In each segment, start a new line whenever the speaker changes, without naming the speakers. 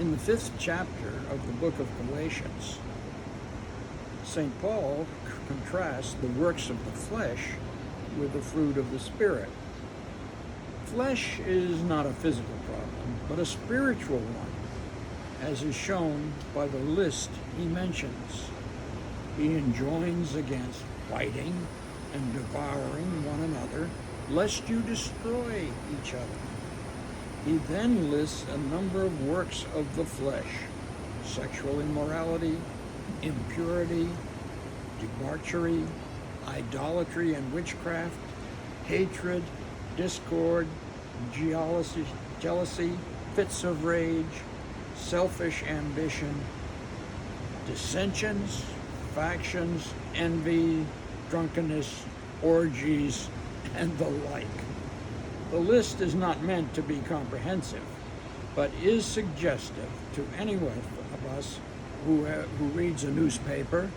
In the 5th chapter of the book of Galatians, St. Paul contrasts the works of the flesh with the fruit of the Spirit. Flesh is not a physical problem, but a spiritual one, as is shown by the list he mentions. He enjoins against fighting and devouring one another, lest you destroy each other. He then lists a number of works of the flesh: sexual immorality, impurity, debauchery, idolatry and witchcraft, hatred, discord, jealousy, fits of rage, selfish ambition, dissensions, factions, envy, drunkenness, orgies, and the like. The list is not meant to be comprehensive, but is suggestive to anyone of us who reads a newspaper,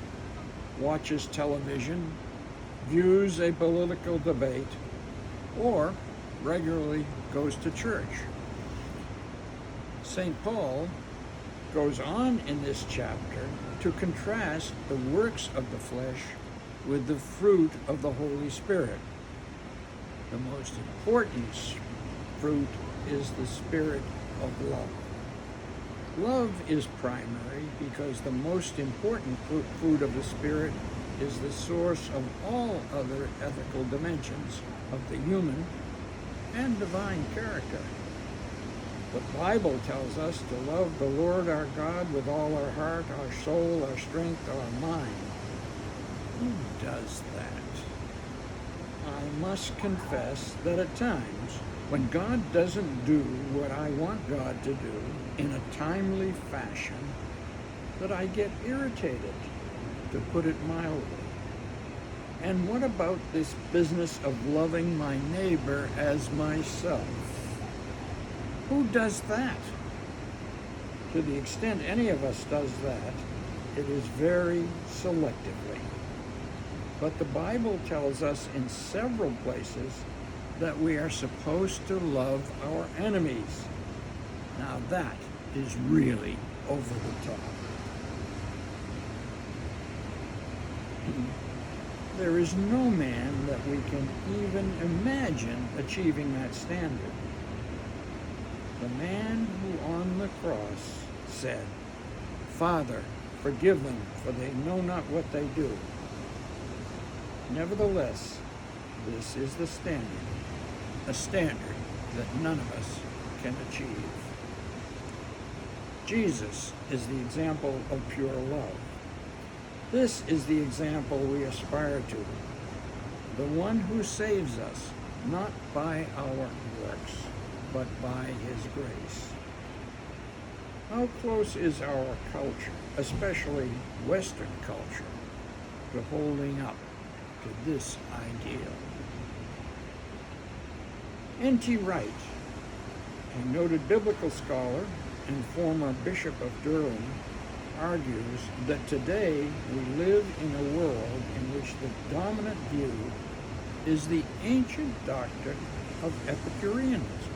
watches television, views a political debate, or regularly goes to church. St. Paul goes on in this chapter to contrast the works of the flesh with the fruit of the Holy Spirit. The most important fruit is the spirit of love. Love is primary because the most important fruit of the Spirit is the source of all other ethical dimensions of the human and divine character. The Bible tells us to love the Lord our God with all our heart, our soul, our strength, our mind. Who does that? I must confess that at times, when God doesn't do what I want God to do in a timely fashion, that I get irritated, to put it mildly. And what about this business of loving my neighbor as myself? Who does that? To the extent any of us does that, it is very selectively. But the Bible tells us in several places that we are supposed to love our enemies. Now that is really over the top. There is no man that we can even imagine achieving that standard. The man who on the cross said, "Father, forgive them, for they know not what they do." Nevertheless, this is the standard, a standard that none of us can achieve. Jesus is the example of pure love. This is the example we aspire to, the one who saves us, not by our works, but by his grace. How close is our culture, especially Western culture, to holding up to this ideal? N.T. Wright, a noted biblical scholar and former Bishop of Durham, argues that today we live in a world in which the dominant view is the ancient doctrine of Epicureanism.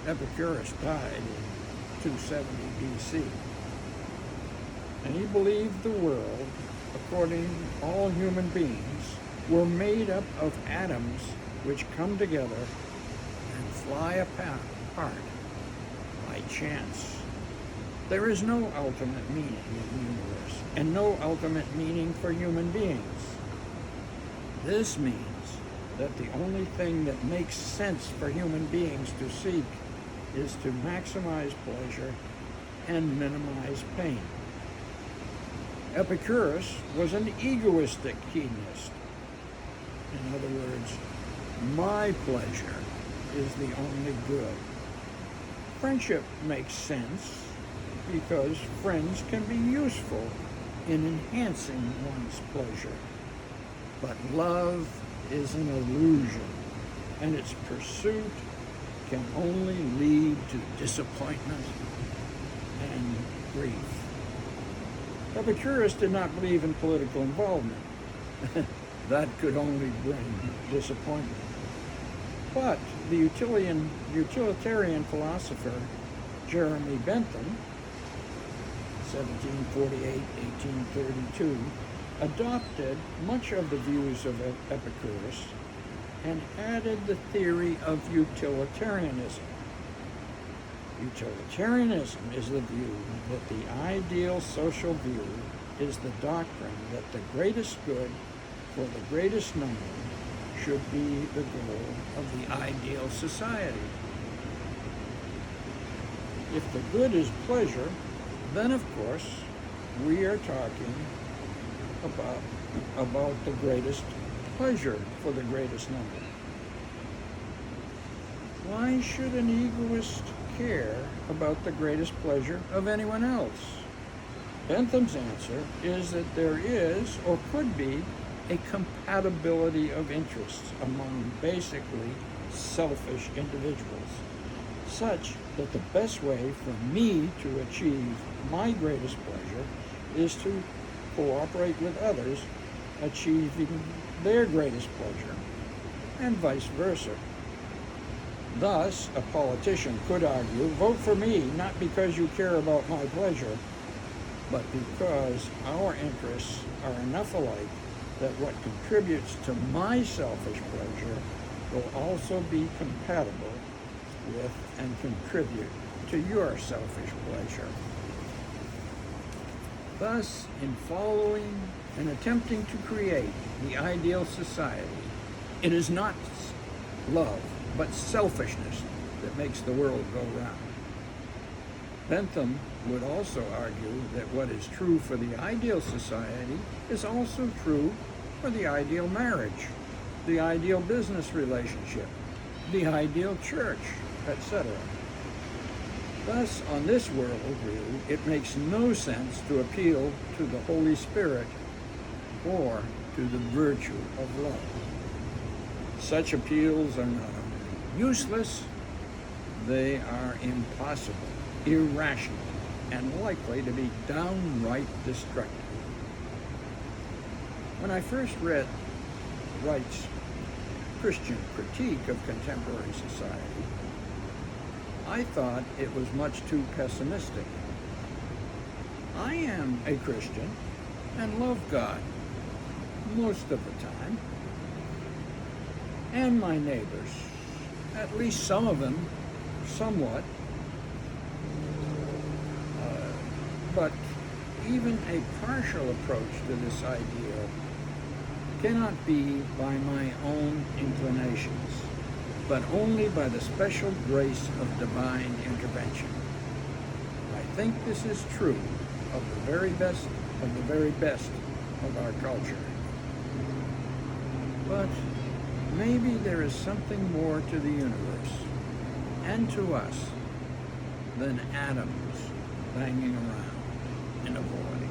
Epicurus died in 270 BC, and he believed the world, according to all human beings, were made up of atoms which come together and fly apart by chance. There is no ultimate meaning in the universe, and no ultimate meaning for human beings. This means that the only thing that makes sense for human beings to seek is to maximize pleasure and minimize pain. Epicurus was an egoistic hedonist. In other words, my pleasure is the only good. Friendship makes sense because friends can be useful in enhancing one's pleasure. But love is an illusion, and its pursuit can only lead to disappointment and grief. Epicurus did not believe in political involvement. That could only bring disappointment. But the utilitarian philosopher Jeremy Bentham, 1748-1832, adopted much of the views of Epicurus and added the theory of utilitarianism. Utilitarianism is the view that the ideal social view is the doctrine that the greatest good for the greatest number should be the goal of the ideal society. If the good is pleasure, then of course we are talking about the greatest pleasure for the greatest number. Why should an egoist care about the greatest pleasure of anyone else? Bentham's answer is that there is, or could be, a compatibility of interests among basically selfish individuals, such that the best way for me to achieve my greatest pleasure is to cooperate with others achieving their greatest pleasure, and vice versa. Thus, a politician could argue, vote for me not because you care about my pleasure, but because our interests are enough alike that what contributes to my selfish pleasure will also be compatible with and contribute to your selfish pleasure. Thus, in following and attempting to create the ideal society, it is not love, but selfishness that makes the world go round. Bentham would also argue that what is true for the ideal society is also true for the ideal marriage, the ideal business relationship, the ideal church, etc. Thus, on this worldview, it makes no sense to appeal to the Holy Spirit or to the virtue of love. Such appeals are not only useless, they are impossible, irrational, and likely to be downright destructive. When I first read Wright's Christian critique of contemporary society, I thought it was much too pessimistic. I am a Christian and love God most of the time, and my neighbors, at least some of them, somewhat. But even a partial approach to this ideal cannot be by my own inclinations, but only by the special grace of divine intervention. I think this is true of the very best of our culture. But maybe there is something more to the universe and to us than atoms banging around in a void.